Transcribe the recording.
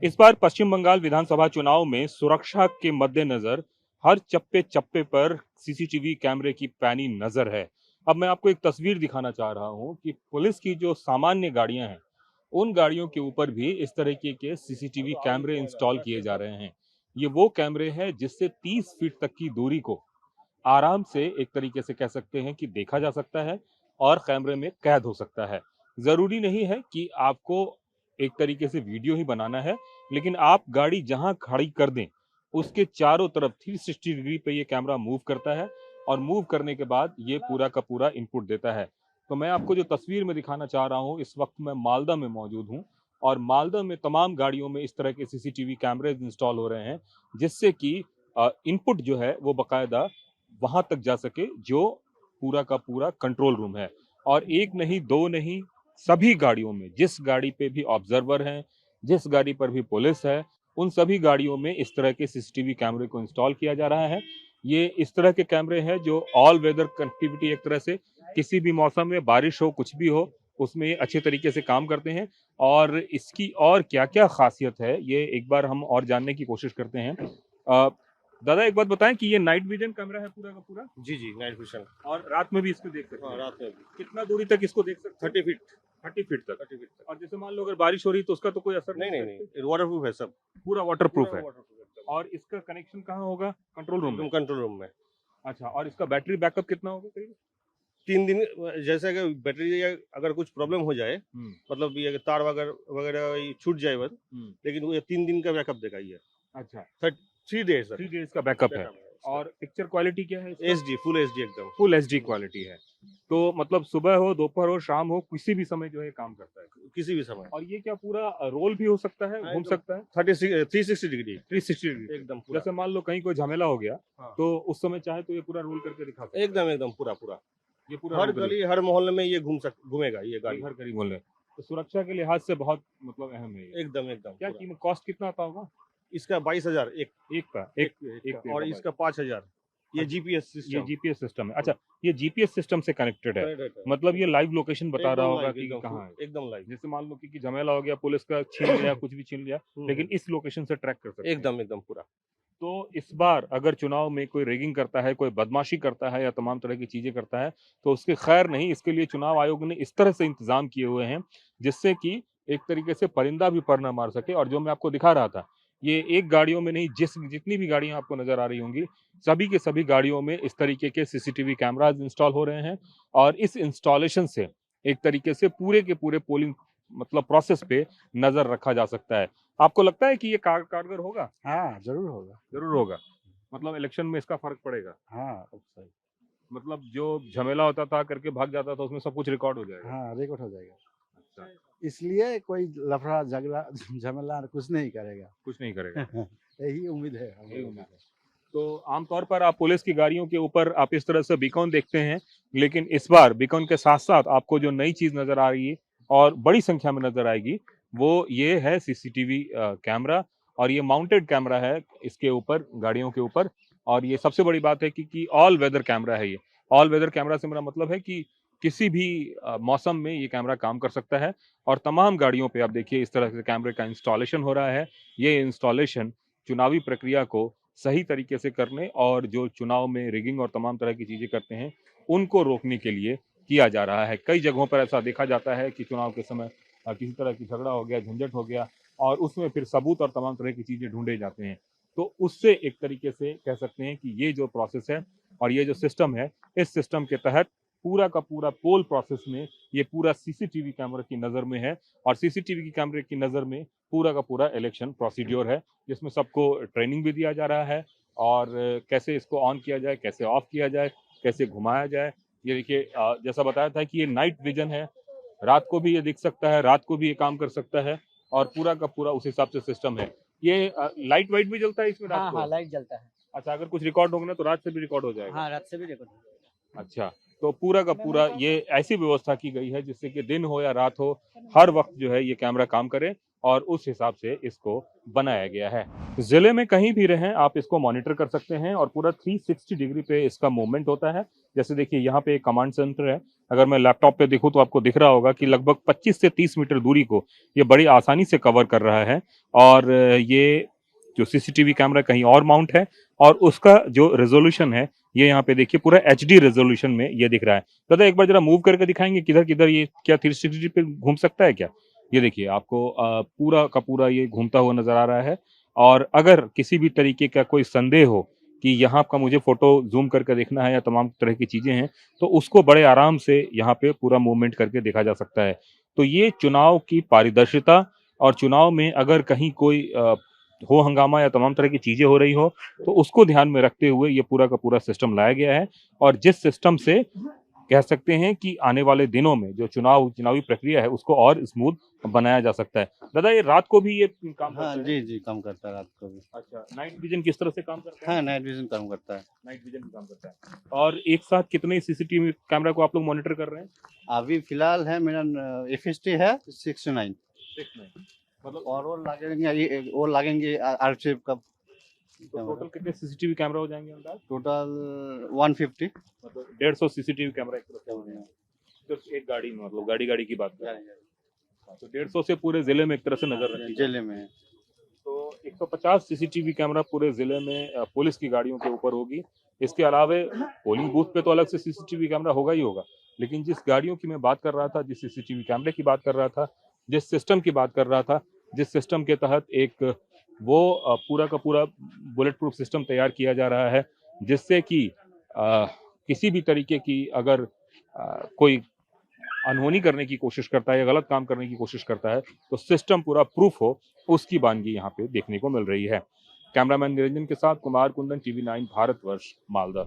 इस बार पश्चिम बंगाल विधानसभा चुनाव में सुरक्षा के मद्देनजर हर चप्पे चप्पे पर सीसीटीवी कैमरे की पैनी नजर है। अब मैं आपको एक तस्वीर दिखाना चाह रहा हूं कि पुलिस की जो सामान्य गाड़ियां हैं, उन गाड़ियों के ऊपर भी इस तरीके के सीसीटीवी कैमरे इंस्टॉल किए जा रहे हैं। ये वो कैमरे हैं जिससे 30 फीट तक की दूरी को आराम से एक तरीके से कह सकते हैं कि देखा जा सकता है और कैमरे में कैद हो सकता है। जरूरी नहीं है कि आपको एक तरीके से वीडियो ही बनाना है, लेकिन आप गाड़ी जहां खड़ी कर दें उसके चारों तरफ 360 डिग्री पे ये कैमरा मूव करता है और मूव करने के बाद ये पूरा का पूरा इनपुट देता है। तो मैं आपको जो तस्वीर में दिखाना चाह रहा हूं, इस वक्त मैं मालदा में मौजूद हूं और मालदा में तमाम गाड़ियों में इस तरह के सीसीटीवी कैमरे इंस्टॉल हो रहे हैं, जिससे कि इनपुट जो है वो बकायदा वहां तक जा सके जो पूरा का पूरा कंट्रोल रूम है। और एक नहीं, दो नहीं, सभी गाड़ियों में, जिस गाड़ी पे भी ऑब्जर्वर हैं, जिस गाड़ी पर भी पुलिस है, उन सभी गाड़ियों में इस तरह के सीसीटीवी कैमरे को इंस्टॉल किया जा रहा है। ये इस तरह के कैमरे हैं जो ऑल वेदर कनेक्टिविटी, एक तरह से किसी भी मौसम में बारिश हो, कुछ भी हो, उसमें ये अच्छे तरीके से काम करते हैं। और इसकी और क्या क्या खासियत है, ये एक बार हम और जानने की कोशिश करते हैं। दादा, एक बात बताएं कि ये नाइट विजन कैमरा है पूरा का पूरा, जी जी, नाइट विजन। और रात में भी इसको देख सकते हाँ, हैं? रात में भी कितना दूरी तक इसको देख सकते हैं? 30 फीट। 30 फीट तक। 30 फीट तक। और जैसे मान लो अगर बारिश हो रही तो उसका तो कोई असर नहीं नहीं नहीं है? नहीं, वाटर प्रूफ है सब। पूरा वाटर प्रूफ है। वाटरप्रूफ एकदम। और इसका कनेक्शन कहाँ होगा? कंट्रोल रूम में? एकदम कंट्रोल रूम में। अच्छा, और इसका बैटरी बैकअप कितना होगा करीब? 3 दिन। जैसे कि बैटरी या अगर कुछ प्रॉब्लम हो जाए, हम्म। मतलब ये कि तार वगैरह वगैरह ये छूट जाए बस, लेकिन वो ये 3 दिन का बैकअप देगा ये। अच्छा, 3 डेज सर। 3 डेज का बैकअप है। बैकअप है और पिक्चर क्वालिटी क्या है? एचडी, फुल एचडी एकदम। फुल एचडी क्वालिटी है। तो मतलब सुबह हो, दोपहर हो, शाम हो, किसी भी समय जो है काम करता है। किसी भी समय। और ये क्या पूरा रोल भी हो सकता है, हाँ, घूम एकदम सकता है? 360 डिग्री 360 डिग्री। एकदम पूरा। जैसे मान लो कहीं कोई झमेला हो गया, हाँ, तो उस समय चाहे तो ये पूरा रोल करके दिखा सकता है। एकदम एकदम पूरा पूरा। ये पूरा हर रोल करके गली हर मोहल्ले में ये घूमेगा ये गाड़ी। घर करीब बोल रहे हैं। तो सुरक्षा के लिहाज से बहुत मतलब अहम है ये। एकदम एकदम क्या पूरा। कीमत, कॉस्ट कितना आता होगा? इसका 22,000 एक एक का एक, एक एक पेड़ और का इसका 5,000। ये अच्छा, जीपीएस ये सिस्टम। जीपीएस सिस्टम है। अच्छा, ये जीपीएस सिस्टम से कनेक्टेड है, मतलब ये लाइव लोकेशन बता रहा एकदम होगा लाइव, कि एकदम कहाँ है। एकदम लाइव। जैसे मान लो कि झमेला हो गया, पुलिस का छीन लिया, कुछ भी छीन लिया, लेकिन इस लोकेशन से ट्रैक कर सकते हैं। एकदम एकदम पूरा। तो इस बार अगर चुनाव में कोई रेगिंग करता है, कोई बदमाशी करता है या तमाम तरह की चीजें करता है, तो उसके खैर नहीं। इसके लिए चुनाव आयोग ने इस तरह से इंतजाम किए हुए हैं जिससे कि एक तरीके से परिंदा भी पर न मार सके। और जो मैं आपको दिखा रहा था, ये एक गाड़ियों में नहीं, जितनी भी गाड़ियां आपको नजर आ रही होंगी, सभी के सभी गाड़ियों में इस तरीके के सीसीटीवी कैमराज इंस्टॉल हो रहे हैं। और इस इंस्टॉलेशन से एक तरीके से पूरे के पूरे पोलिंग मतलब प्रोसेस पे नजर रखा जा सकता है। आपको लगता है कि ये कारगर होगा? हाँ, जरूर होगा। जरूर होगा। मतलब इलेक्शन में इसका फर्क पड़ेगा। हाँ, अब सही। मतलब जो झमेला होता था, करके भाग जाता था, उसमें सब कुछ रिकॉर्ड हो जाएगा। हाँ, रिकॉर्ड हो जाएगा। अच्छा, इसलिए कोई लफड़ा झगड़ा झमेला कुछ नहीं करेगा। कुछ नहीं करेगा। यही उम्मीद है हम यही लोगों उम्मीद का। है। तो आमतौर पर आप पुलिस की गाड़ियों के ऊपर आप इस तरह से बीकॉन देखते हैं, लेकिन इस बार बीकॉन के साथ साथ आपको जो नई चीज नजर आ रही है और बड़ी संख्या में नजर आएगी, वो ये है सीसीटीवी कैमरा। और ये माउंटेड कैमरा है इसके ऊपर, गाड़ियों के ऊपर। और ये सबसे बड़ी बात है कि ऑल वेदर कैमरा है ये। ऑल वेदर कैमरा से मेरा मतलब है कि किसी भी मौसम में ये कैमरा काम कर सकता है। और तमाम गाड़ियों पे आप देखिए इस तरह से कैमरे का इंस्टॉलेशन हो रहा है। ये इंस्टॉलेशन चुनावी प्रक्रिया को सही तरीके से करने और जो चुनाव में रिगिंग और तमाम तरह की चीजें करते हैं उनको रोकने के लिए किया जा रहा है। कई जगहों पर ऐसा देखा जाता है कि चुनाव के समय किसी तरह की झगड़ा हो गया, झंझट हो गया, और उसमें फिर सबूत और तमाम तरह की चीजें ढूंढे जाते हैं। तो उससे एक तरीके से कह सकते हैं कि ये जो प्रोसेस है और ये जो सिस्टम है, इस सिस्टम के तहत पूरा का पूरा पोल प्रोसेस में ये पूरा सीसीटीवी कैमरा की नजर में है। और सीसीटीवी की कैमरे की नजर में पूरा का पूरा इलेक्शन प्रोसीड्योर है, जिसमें सबको ट्रेनिंग भी दिया जा रहा है और कैसे इसको ऑन किया जाए, कैसे ऑफ किया जाए, कैसे घुमाया जाए। ये देखिए, जैसा बताया था कि ये नाइट विजन है, रात को भी ये दिख सकता है, रात को भी ये काम कर सकता है, और पूरा का पूरा उस हिसाब से सिस्टम है। ये लाइट वाइट भी जलता है इसमें रात हाँ को? हाँ, लाइट जलता है। अच्छा, अगर कुछ रिकॉर्ड होगा ना तो रात से भी रिकॉर्ड हो जाएगा? हाँ, रात से भी रिकॉर्ड होता है। अच्छा, तो पूरा का पूरा ये ऐसी व्यवस्था की गई है जिससे कि दिन हो या रात हो, हर वक्त जो है ये कैमरा काम करे और उस हिसाब से इसको बनाया गया है। जिले में कहीं भी रहें आप इसको मॉनिटर कर सकते हैं और पूरा 360 डिग्री पे इसका मूवमेंट होता है। जैसे देखिए यहाँ पे एक कमांड सेंटर है, अगर मैं लैपटॉप पे देखूँ तो आपको दिख रहा होगा कि लगभग 25 से 30 मीटर दूरी को ये बड़ी आसानी से कवर कर रहा है। और ये जो सीसीटीवी कैमरा कहीं और माउंट है और उसका जो रेजोल्यूशन है ये यहाँ पे देखिए पूरा HD रेजोल्यूशन में ये दिख रहा है। दादा एक बार जरा मूव करके दिखाएंगे किधर किधर ये क्या 360 डिग्री पे घूम सकता है क्या? ये देखिए आपको पूरा का पूरा ये घूमता हुआ नजर आ रहा है। और अगर किसी भी तरीके का कोई संदेह हो कि यहाँ का मुझे फोटो जूम करके देखना है या तमाम तरह की चीजें हैं तो उसको बड़े आराम से यहाँ पे पूरा मूवमेंट करके देखा जा सकता है। तो ये चुनाव की पारदर्शिता और चुनाव में अगर कहीं कोई हो हंगामा या तमाम तरह की चीजें हो रही हो तो उसको ध्यान में रखते हुए ये पूरा का पूरा सिस्टम लाया गया है। और जिस सिस्टम से कह सकते हैं कि आने वाले दिनों में जो चुनावी प्रक्रिया है उसको और स्मूथ बनाया जा सकता है। दादा ये रात को भी ये काम हाँ करता है? जी जी काम करता है रात को भी। अच्छा, नाइट विजन किस तरह से काम करता है? हाँ नाइट विजन काम करता है। नाइट विजन भी काम करता है। और एक साथ कितने सीसीटीवी कैमरा को आप लोग मॉनिटर कर रहे हैं? अभी फिलहाल है मेरा FST है 69 मतलब और वो लगेंगे आरसीएफ का तो टोटल कितने सीसीटीवी कैमरा हो जाएंगे अंदाज? टोटल 150। मतलब 150 सीसीटीवी कैमरा एक तरफ से हो जाएंगे। सिर्फ एक गाड़ी में, मतलब गाड़ी की बात कर रहे हैं। तो 150 से पूरे जिले में एक तरह से नजर रखी जाए। जिले में है। तो 150 सीसीटीवी कैमरा पूरे जिले में पुलिस की गाड़ियों के ऊपर होगी। इसके अलावे पोलिंग बूथ पे तो अलग से सीसीटीवी कैमरा होगा ही होगा, लेकिन जिस गाड़ियों की मैं बात कर रहा था, जिस सीसीटीवी कैमरे की बात कर रहा था, जिस सिस्टम की बात कर रहा था, जिस सिस्टम के तहत एक वो पूरा का पूरा बुलेट प्रूफ सिस्टम तैयार किया जा रहा है जिससे कि किसी भी तरीके की अगर कोई अनहोनी करने की कोशिश करता है या गलत काम करने की कोशिश करता है तो सिस्टम पूरा प्रूफ हो, उसकी वानगी यहाँ पे देखने को मिल रही है। कैमरामैन निरंजन के साथ कुमार कुंदन, TV9 भारतवर्ष, मालदा।